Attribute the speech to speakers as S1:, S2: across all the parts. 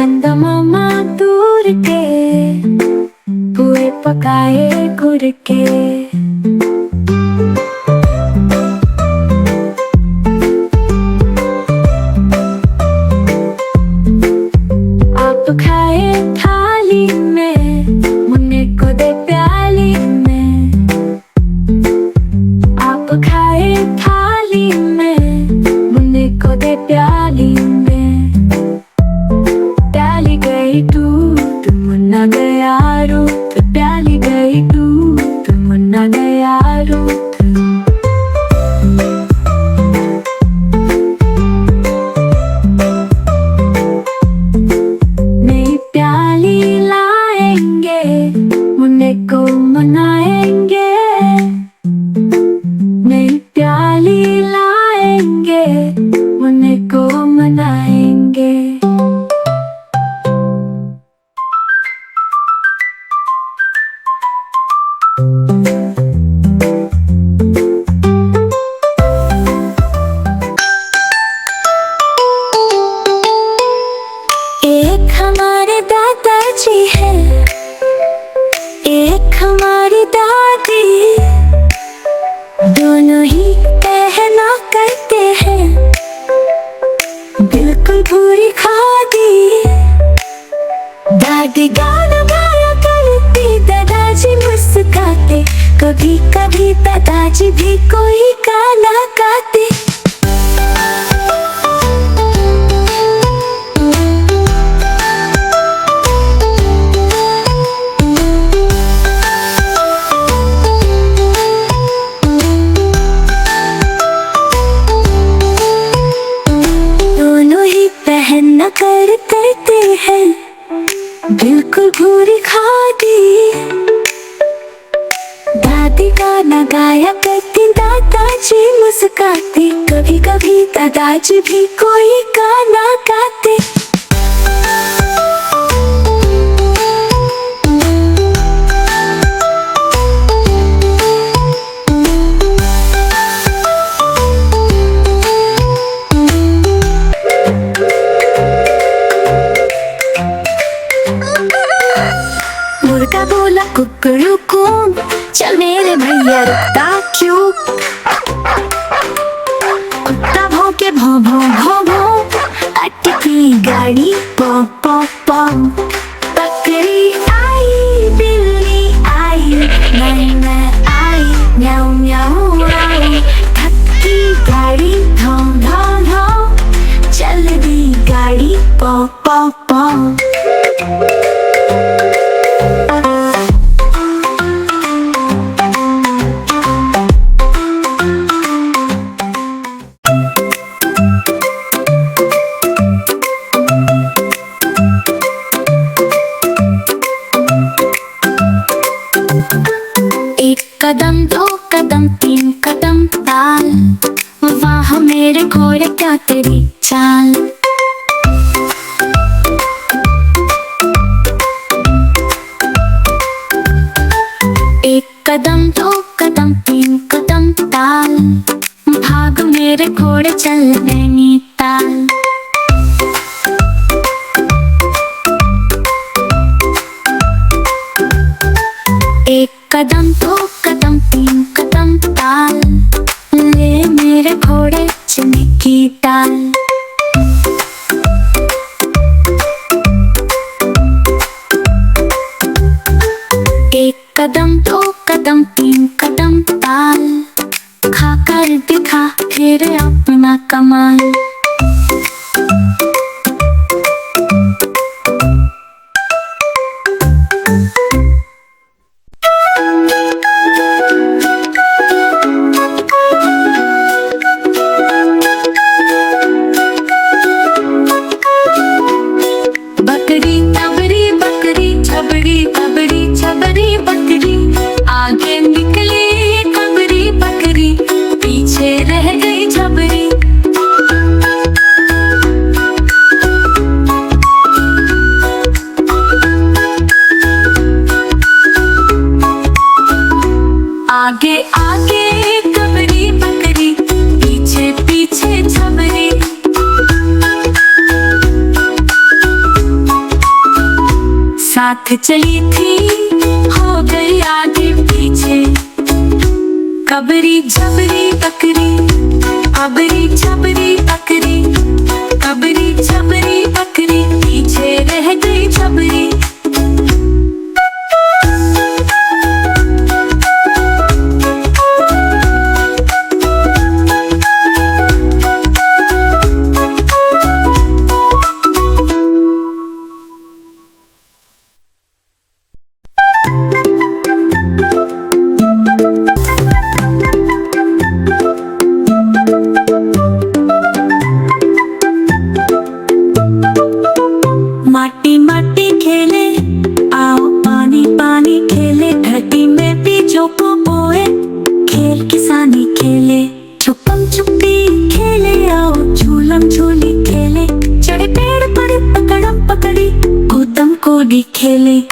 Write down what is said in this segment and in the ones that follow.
S1: चंदमामा दूर के पुए पकाए गुड़ के। आप खाए थाली में, मुन्ने को दे प्याली में। आप खाए थाली में, मुन्ने को दे प्याली में। प्याली गई दूध, मुन्ना गया रूठ। प्याली गई दूध, मुन्ना गया रूठ। नई प्याली लाएंगे, मुन्ने को मनाएंगे। नई प्याली लाएंगे, मुन्ने को मनाएंगे। एक हमारे दादाजी है, एक हमारी दादी। दोनों ही पहना करते हैं बिल्कुल पूरी खादी। दादी गाना गाया करती, दादाजी मुस्कुराते। कभी कभी दादाजी भी कोई गाना गाते। दोनों ही पहनना करते हैं बिल्कुल पूरी खादी। दादी गाना गाया करती, दादाजी मुस्कुराते। कभी कभी दादाजी भी कोई गाना गाते। मुर्गा बोला कुकड़ू, चल मेरे भैया रुकता क्यों। कुत्ता भौंके भौं भौं भौं भौं, अटकी गाड़ी पौ पौ पौ। बकरी आई, बिल्ली आई, मैं आई, म्याऊ म्याऊ आई। थकी गाड़ी धौ धौ धौ, चल दी गाड़ी पौ पौ पौ। एक कदम, दो कदम, तीन कदम ताल। वाह मेरे घोड़े क्या तेरी चाल। एक कदम, दो कदम, तीन कदम ताल। भाग मेरे घोड़े चल नैनीताल। एक कदम, दो कदम, तीन कदम ताल। ले मेरे घोड़े चने की दाल। एक कदम, दो कदम, तीन कदम ताल। खाकर दिखा फिर अपना कमाल। बकरी तबरी, बकरी छबरी, तबरी छबरी बकरी। आगे निकली कबरी बकरी, पीछे रह गई छबरी। साथ चली थी, हो गई आगे पीछे। कबरी जबरी बकरी, अबरी जबरी बकरी, कबरी जबरी बकरी, पीछे रह गई जबरी। माटी माटी खेले, आओ पानी पानी खेले, धरती में बीजों को बोए, खेल किसानी खेले। छुपम छुपी खेले, आओ झूलम झूली खेले, चढ़े पेड़ पर पकड़म पकड़ी, कूदम कोडी खेले।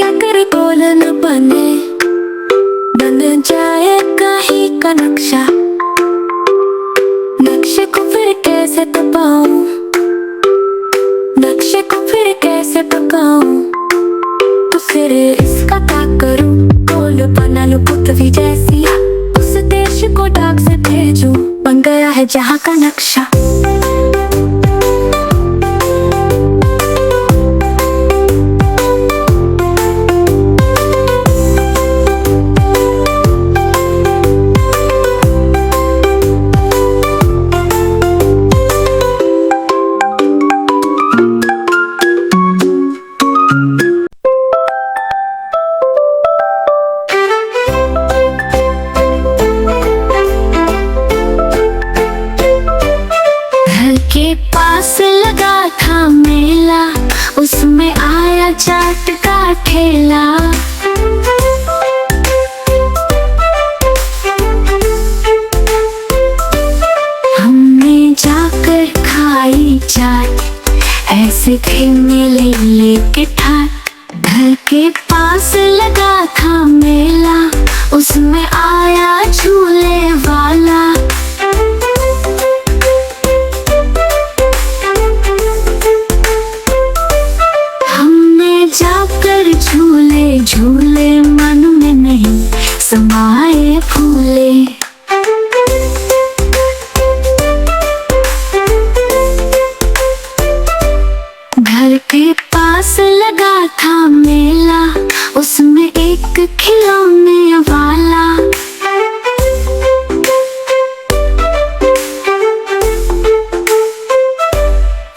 S1: अगर गोल न बने, बन जाए कहीं का नक्शा, नक्शे को फिर कैसे तपाऊं, नक्शे को फिर कैसे पकाऊं, तो फिर इसका क्या करूं। गोल बना लूं पृथ्वी जैसी, उस देश को डाक से भेजूं, बन गया है जहां का नक्शा। के पास लगा था मेला, उसमें आया चाट का ठेला। हमने जाकर खाई चाट, ऐसे थे मेले लेके ठाट। घर के पास लगा था मेला, उसमें आया झूले वाला। जाकर झूले झूले, मन में नहीं समाए फूले। घर के पास लगा था मेला, उसमें एक खिलौने वाला।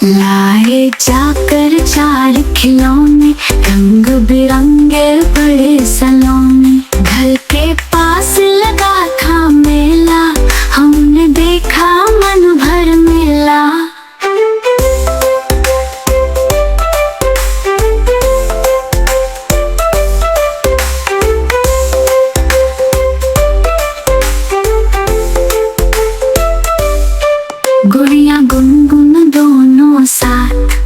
S1: लाए जाकर 4 खिलौने, रंग बिरंगे बड़े सलोने। घर के पास लगा था मेला, हमने देखा मन भर मेला। गुड़िया गुनगुन दोनों साथ,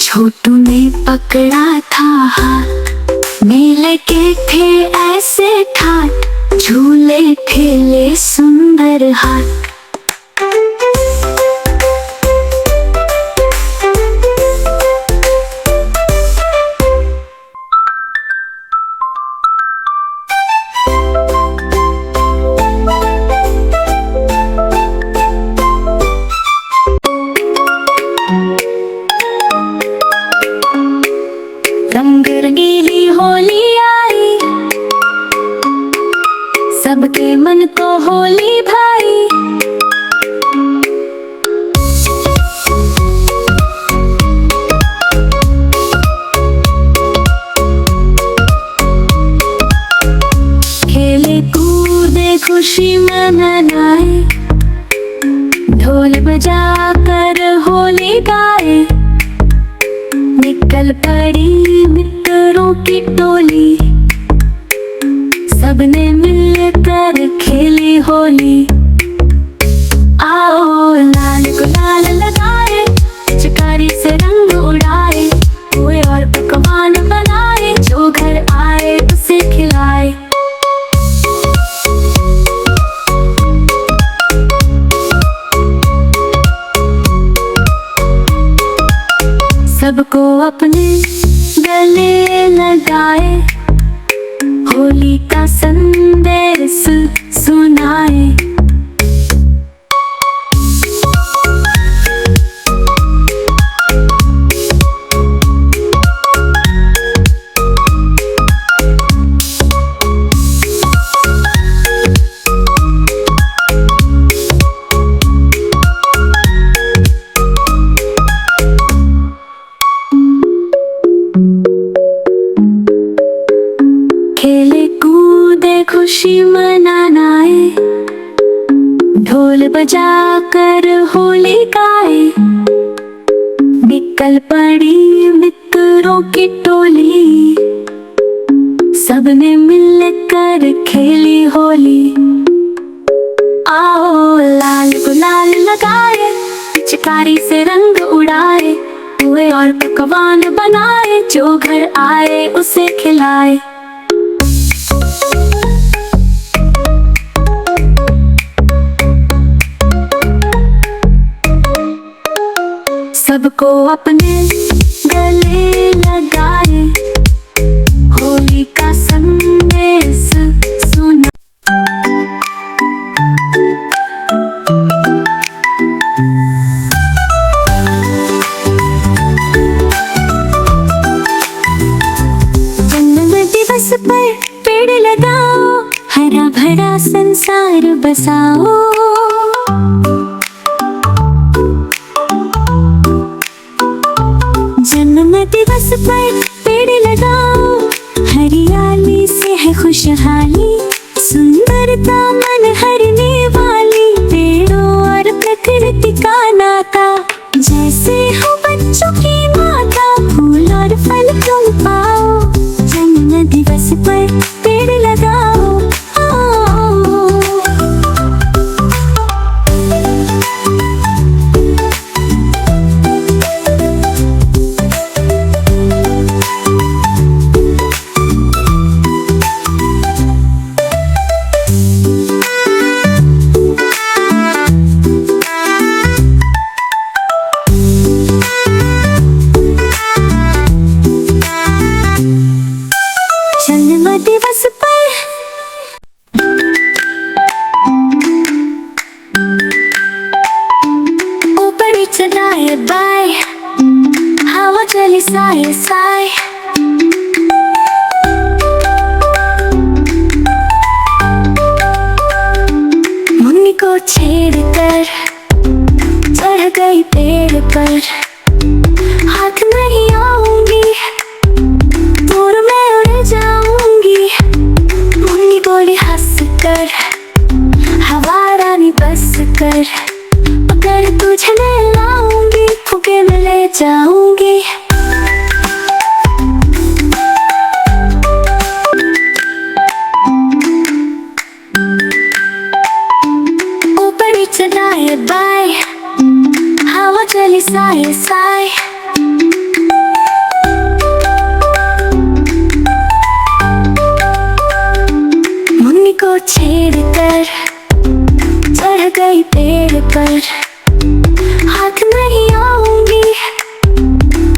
S1: छोटू ने पकड़ा था हाथ। मेले के थे ऐसे ठाट, झूले ठेले सुंदर हाथ। रंग रंगीली होली आई, सबके मन को होली भाई। खेले कूदे खुशी मनाए, ढोल बजा कर होली गाए। निकल पड़ी मित्रों की टोली, सबने मिलकर खेली होली। सबको अपने गले लगाए, होली का संदेश सुनाए। खेले कूदे खुशी मनाए, ढोल बजा कर होली गाए। निकल पड़ी मित्रों की टोली, सबने मिलकर खेली होली। आओ लाल गुलाल लगाए, पिचकारी से रंग उड़ाए, पुए और पकवान बनाए, जो घर आए उसे खिलाए। सबको अपने गले लगाए, होली का संदेश सुना। जन्म दिवस पर पेड़ लगाओ, हरा भरा संसार बसाओ। जन्म दिवस पर पेड़ लगाओ, हरियाली से है खुशहाली, सुंदरता मन हरने वाली। पेड़ों और प्रकृति का नाता, जैसे हो बच्चों की माता, फूल और फल तुम पाओ। जन्म दिवस पर पेड़ लगाओ। जन्म दिवस पर ऊपर चलाए बाय, हवा चली साए साए। मुन्नी को छेड़ कर चढ़ गई पेड़ पर, हाथ नहीं आऊंगी, दूर मैं उड़ जाऊंगी। मुन्नी बोली हंस कर, हवा रानी बस कर, अगर तुझे मैं लाऊंगी, फुके में ले जाऊंगी। ऊपर चलाए बाय, हवा चली साए साए। मुन्नी को छेड़ कर चढ़ गई पेड़ पर, हाथ नहीं आऊंगी,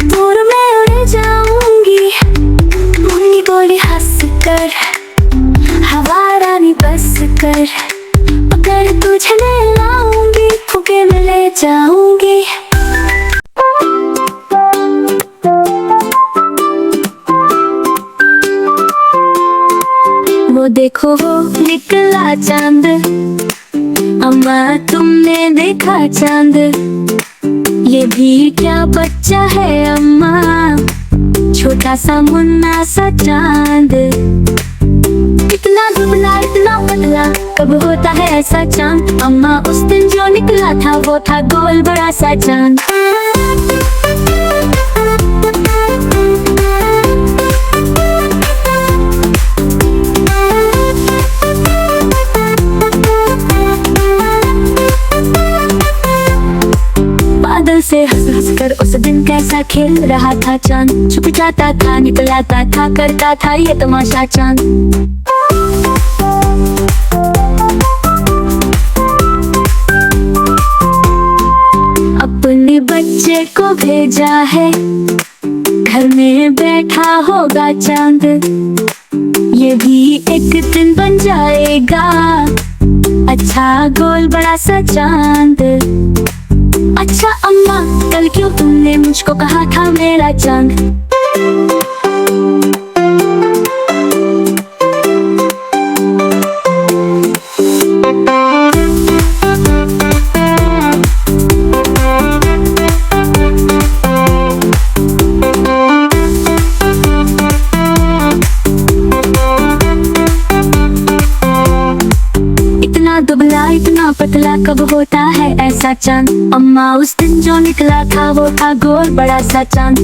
S1: दूर मैं उड़ जाऊंगी। मुन्नी बोली हंस कर, हवा रानी बस कर, अगर तुझे मैं लाऊंगी, फुके में ले जाऊंगी। वो देखो वो निकला चांद, अम्मा तुमने देखा चांद। ये भी क्या बच्चा है अम्मा, छोटा सा मुन्ना सा चांद। इतना दुबला इतना पतला, कब होता है ऐसा चांद। अम्मा उस दिन जो निकला था, वो था गोल बड़ा सा चांद। बादल से हंस हंस कर उस दिन कैसा खेल रहा था चांद। छुप जाता था, निकलाता था, करता था ये तमाशा चांद। अपने बच्चे को भेजा है घर में बैठा होगा चांद, ये भी एक दिन बन जाएगा अच्छा गोल बड़ा सा चांद। अच्छा अम्मा, कल क्यों तुमने मुझको कहा था मेरा चांद? दुबला इतना पतला कब होता है ऐसा चांद? अम्मा उस दिन जो निकला था वो था गोल बड़ा सा चांद।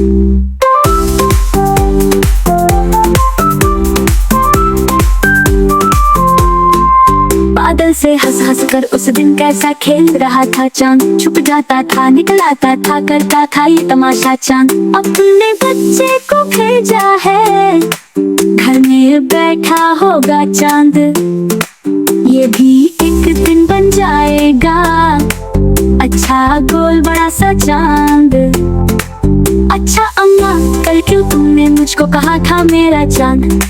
S1: बादल से हंस हंस कर उस दिन कैसा खेल रहा था चांद, छुप जाता था निकल आता था करता था ये तमाशा चांद। अपने बच्चे को भेजा है, घर में बैठा होगा चांद, ये भी एक दिन बन जाएगा अच्छा गोल बड़ा सा चांद। अच्छा अम्मा, कल क्यों तुमने मुझको कहा था मेरा चांद?